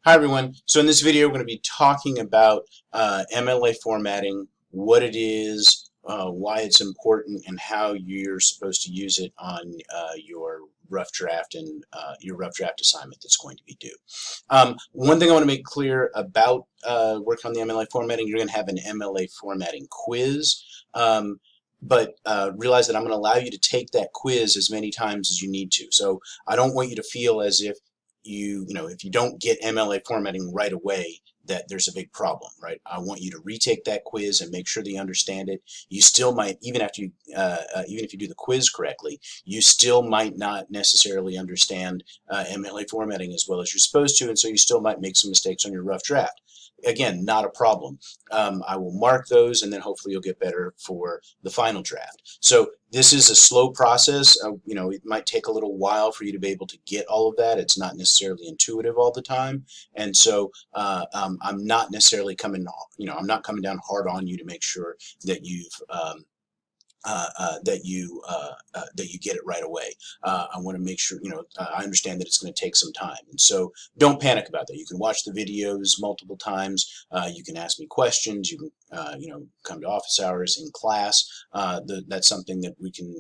Hi everyone. So in this video we're going to be talking about MLA formatting, what it is, why it's important, and how you're supposed to use it on your rough draft and your rough draft assignment that's going to be due. One thing I want to make clear about working on the MLA formatting, you're going to have an MLA formatting quiz. But realize that I'm going to allow you to take that quiz as many times as you need to. So I don't want you to feel as if if you don't get MLA formatting right away, that there's a big problem, right? I want you to retake that quiz and make sure that you understand it. You still might, even after you, even if you do the quiz correctly, you still might not necessarily understand MLA formatting as well as you're supposed to, and so you still might make some mistakes on your rough draft. Again, not a problem. I will mark those, and then hopefully you'll get better for the final draft. So this is a slow process. It might take a little while for you to be able to get all of that. It's not necessarily intuitive all the time, and so I'm not necessarily I'm not coming down hard on you to make sure that you get it right away. I want to make sure, I understand that it's going to take some time. And so don't panic about that. You can watch the videos multiple times. You can ask me questions. You can, come to office hours in class. That's something that we can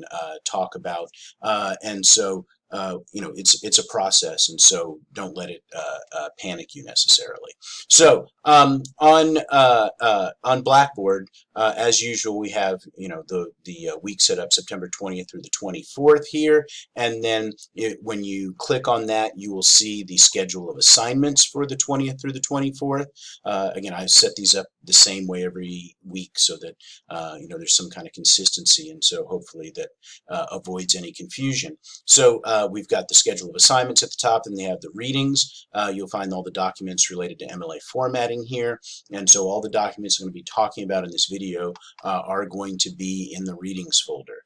talk about. And so, it's a process, and so don't let it panic you necessarily. So on Blackboard, as usual, we have the week set up September 20th through the 24th here, and then when you click on that, you will see the schedule of assignments for the 20th through the 24th. Again, I set these up the same way every week so that there's some kind of consistency, and so hopefully that avoids any confusion. So we've got the schedule of assignments at the top, and they have the readings. You'll find all the documents related to MLA formatting here, and so all the documents I'm going to be talking about in this video are going to be in the readings folder.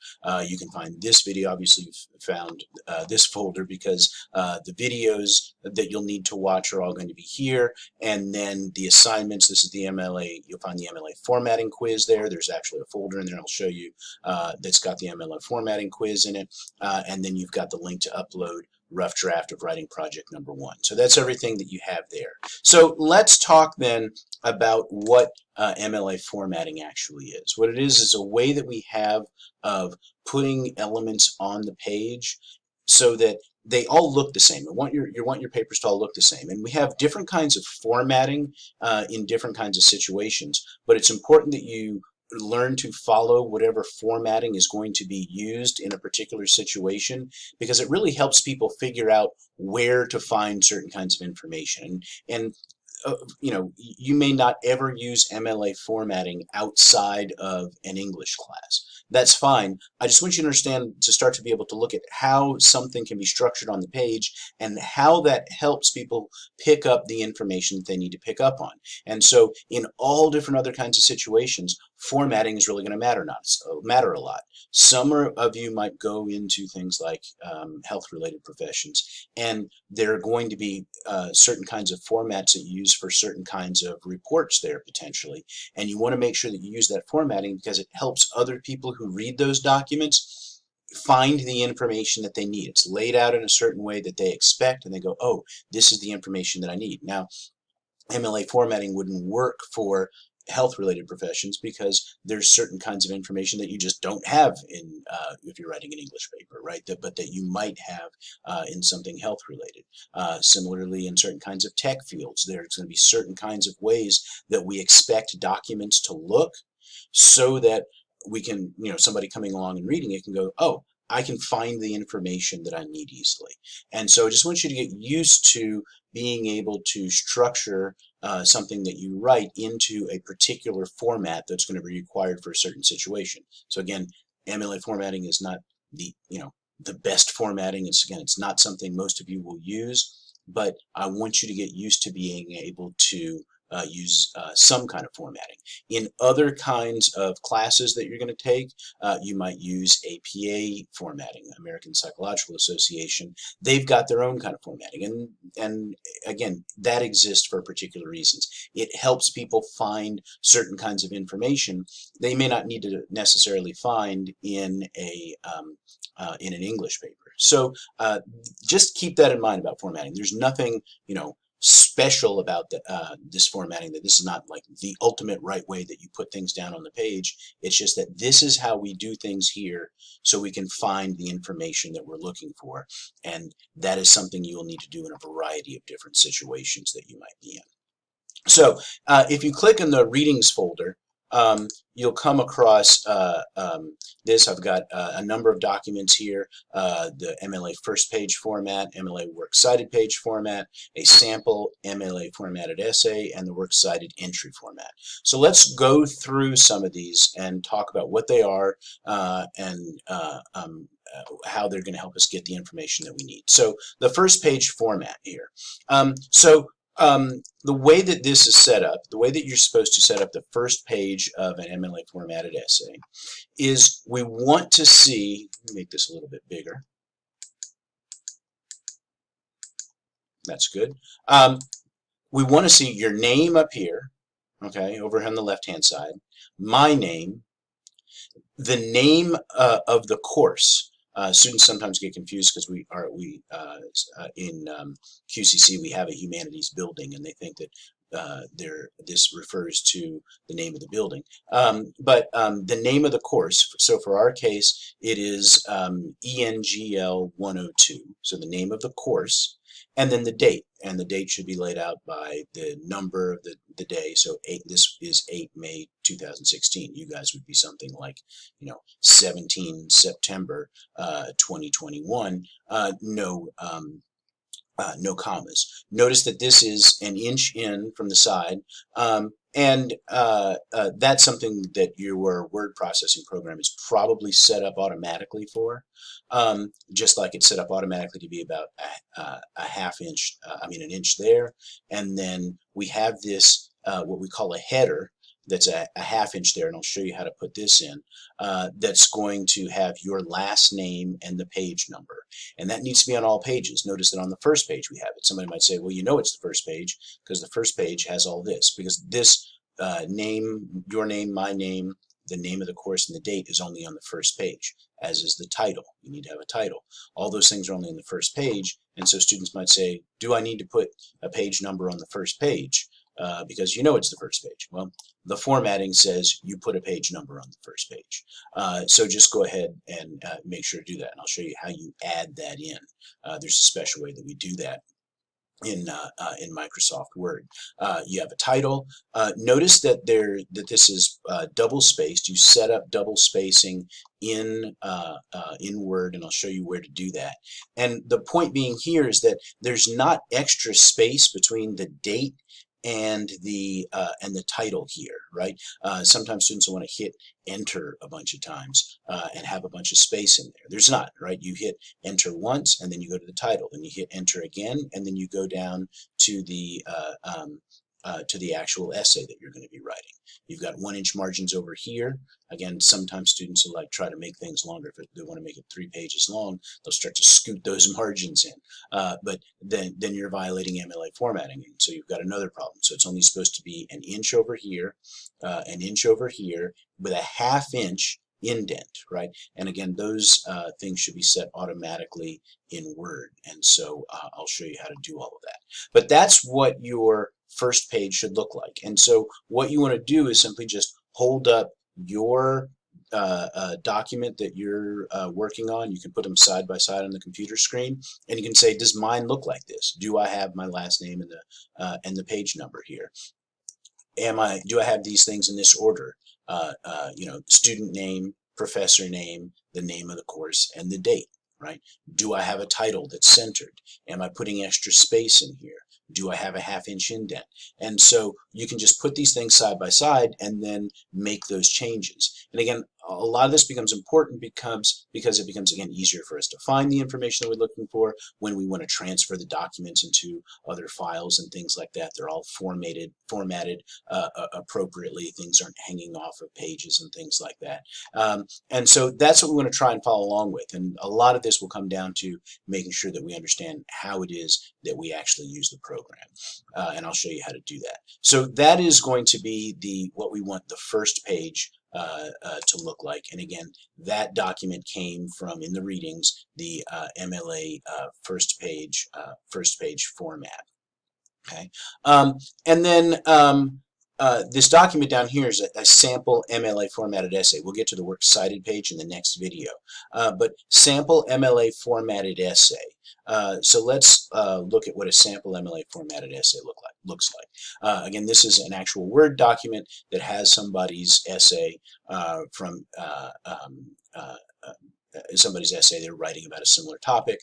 You can find this video. Obviously, you've found this folder because the videos that you'll need to watch are all going to be here, and then the assignments. This is the MLA. You'll find the MLA formatting quiz there. There's actually a folder in there I'll show you that's got the MLA formatting quiz in it, and then you've got the link to upload rough draft of writing project number 1. So that's everything that you have there. So let's talk then about what MLA formatting actually is. What it is a way that we have of putting elements on the page so that they all look the same. You want your papers to all look the same. And we have different kinds of formatting in different kinds of situations, but it's important that you learn to follow whatever formatting is going to be used in a particular situation, because it really helps people figure out where to find certain kinds of information. And you may not ever use MLA formatting outside of an English class. That's fine. I just want you to understand, to start to be able to look at how something can be structured on the page and how that helps people pick up the information that they need to pick up on. And so in all different other kinds of situations, formatting is really going to matter a lot. Some of you might go into things like health-related professions, and there are going to be certain kinds of formats that you use for certain kinds of reports there potentially, and you want to make sure that you use that formatting because it helps other people who read those documents find the information that they need. It's laid out in a certain way that they expect, and they go, oh, this is the information that I need. Now, MLA formatting wouldn't work for health-related professions because there's certain kinds of information that you just don't have in if you're writing an English paper, right? But that you might have in something health-related. Similarly, in certain kinds of tech fields, there's going to be certain kinds of ways that we expect documents to look so that we can, somebody coming along and reading it can go, oh, I can find the information that I need easily. And so I just want you to get used to being able to structure something that you write into a particular format that's going to be required for a certain situation. So again, MLA formatting is not the best formatting. It's not something most of you will use, but I want you to get used to being able to use some kind of formatting. In other kinds of classes that you're going to take, you might use APA formatting, American Psychological Association. They've got their own kind of formatting, and again, that exists for particular reasons. It helps people find certain kinds of information they may not need to necessarily find in an English paper. So just keep that in mind about formatting. There's nothing, special about this formatting, that this is not like the ultimate right way that you put things down on the page. It's just that this is how we do things here so we can find the information that we're looking for. And that is something you will need to do in a variety of different situations that you might be in. So if you click in the readings folder, you'll come across this. I've got a number of documents here, the MLA first page format, MLA works cited page format, a sample MLA formatted essay, and the works cited entry format. So let's go through some of these and talk about what they are and how they're going to help us get the information that we need. So the first page format here. The way that this is set up, the way that you're supposed to set up the first page of an MLA formatted essay is we want to see, let me make this a little bit bigger. That's good. We want to see your name up here, okay, over on the left-hand side, my name, the name of the course. Students sometimes get confused because in QCC we have a humanities building and they think that this refers to the name of the building. But the name of the course, so for our case, it is ENGL 102, so the name of the course, and then the date. And the date should be laid out by the number of the day. So this is 8 May 2016. You guys would be something like, 17 September 2021. No commas. Notice that this is an inch in from the side, and that's something that your word processing program is probably set up automatically for, just like it's set up automatically to be about a half inch, an inch there, and then we have this what we call a header that's a half inch there, and I'll show you how to put this in, that's going to have your last name and the page number. And that needs to be on all pages. Notice that on the first page we have it. Somebody might say, well, it's the first page because the first page has all this, because this name, your name, my name, the name of the course, and the date is only on the first page, as is the title. You need to have a title. All those things are only on the first page, and so students might say, do I need to put a page number on the first page? Because it's the first page. Well, the formatting says you put a page number on the first page. So just go ahead and make sure to do that, and I'll show you how you add that in. There's a special way that we do that in Microsoft Word. You have a title. Notice that this is double spaced. You set up double spacing in Word, and I'll show you where to do that. And the point being here is that there's not extra space between the date and the title here, right? Sometimes students will want to hit enter a bunch of times and have a bunch of space in there. There's not, right? You hit enter once and then you go to the title, then you hit enter again, and then you go down to the actual essay that you're going to be writing. You've got 1-inch margins over here. Again, sometimes students will try to make things longer. If they want to make it 3 pages long, they'll start to scoot those margins in. But then you're violating MLA formatting, and so you've got another problem. So it's only supposed to be 1 inch over here, 1 inch over here, with a 1/2 inch indent, right? And again, those things should be set automatically in Word, and so I'll show you how to do all of that. But that's what your first page should look like. And so what you want to do is simply just hold up your document that you're working on. You can put them side by side on the computer screen, and you can say, does mine look like this? Do I have my last name and the page number here? Do I have these things in this order? Student name, professor name, the name of the course, and the date, right? Do I have a title that's centered? Am I putting extra space in here? Do I have a 1/2 inch indent? And so you can just put these things side by side and then make those changes. And again, a lot of this becomes important because it becomes, again, easier for us to find the information that we're looking for when we want to transfer the documents into other files and things like that. They're all formatted appropriately. Things aren't hanging off of pages and things like that. And so that's what we want to try and follow along with. And a lot of this will come down to making sure that we understand how it is that we actually use the program. And I'll show you how to do that. So that is going to be what we want the first page to look like. And again, that document came from, in the readings, the MLA first page format. Okay, and then this document down here is a sample MLA formatted essay. We'll get to the works cited page in the next video, but sample MLA formatted essay. So let's look at what a sample MLA formatted essay looks like. Again, this is an actual Word document that has somebody's essay from somebody's essay they're writing about a similar topic.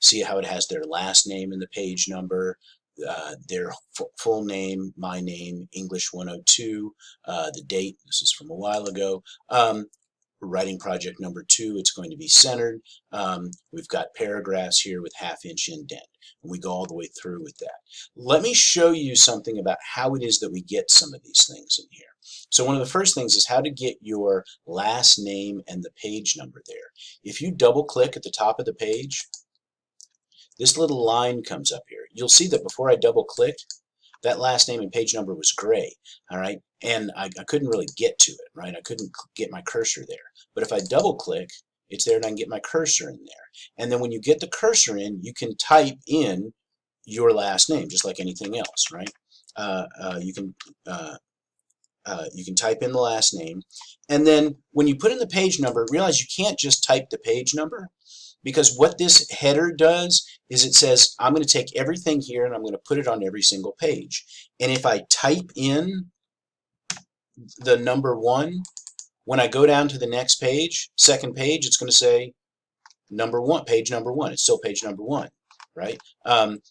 See how it has their last name and the page number, their full name, my name, English 102, the date, this is from a while ago. Writing project number 2, it's going to be centered. We've got paragraphs here with half-inch indent, and we go all the way through with that. Let me show you something about how it is that we get some of these things in here. So one of the first things is how to get your last name and the page number there. If you double click at the top of the page, this little line comes up here. You'll see that before I double clicked, that last name and page number was gray, all right? And I couldn't really get to it, right? I couldn't get my cursor there. But if I double click, it's there and I can get my cursor in there. And then when you get the cursor in, you can type in your last name, just like anything else, right? You can type in the last name. And then when you put in the page number, realize you can't just type the page number, because what this header does is it says, I'm going to take everything here and I'm going to put it on every single page. And if I type in the number 1, when I go down to the next page, second page, it's going to say number 1, page number 1. It's still page number 1, right? And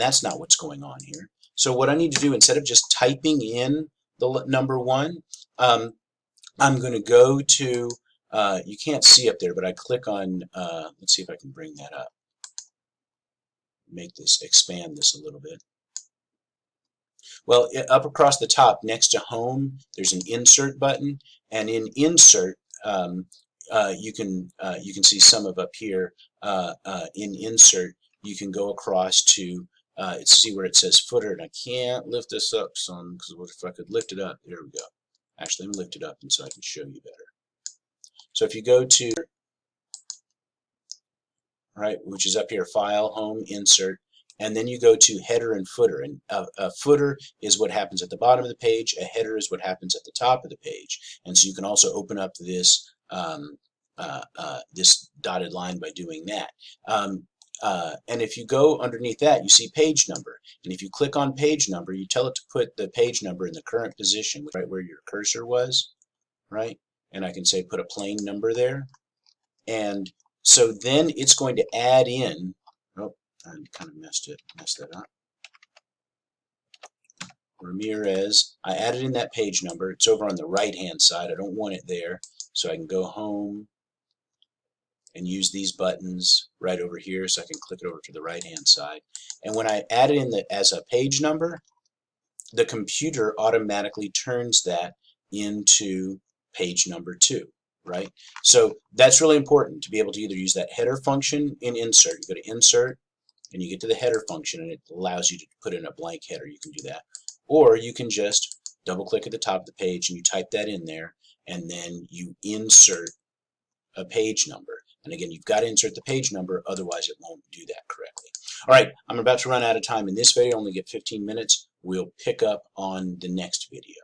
that's not what's going on here. So what I need to do, instead of just typing in the number 1, I'm going to go to, you can't see up there, but I click on, let's see if I can bring that up. Make this, expand this a little bit. Well, up across the top next to home, there's an insert button, and in insert, you can see some of up here. In insert, you can go across to see where it says footer, and I can't lift this up some, because what if I could lift it up? There we go. Actually, let me lift it up and so I can show you better. So if you go to, right, which is up here, File, Home, Insert, and then you go to Header and Footer. And a footer is what happens at the bottom of the page. A header is what happens at the top of the page. And so you can also open up this this dotted line by doing that. And if you go underneath that, you see page number. And if you click on page number, you tell it to put the page number in the current position, right where your cursor was, right? And I can say put a plain number there. And so then it's going to add in, oh, I kind of messed that up. Ramirez, I added in that page number. It's over on the right-hand side. I don't want it there. So I can go home and use these buttons right over here, so I can click it over to the right-hand side. And when I add it in as a page number, the computer automatically turns that into page number 2, right? So that's really important to be able to either use that header function in insert. You go to insert and you get to the header function and it allows you to put in a blank header. You can do that. Or you can just double click at the top of the page and you type that in there, and then you insert a page number. And again, you've got to insert the page number, otherwise it won't do that correctly. All right, I'm about to run out of time in this video. I only get 15 minutes. We'll pick up on the next video.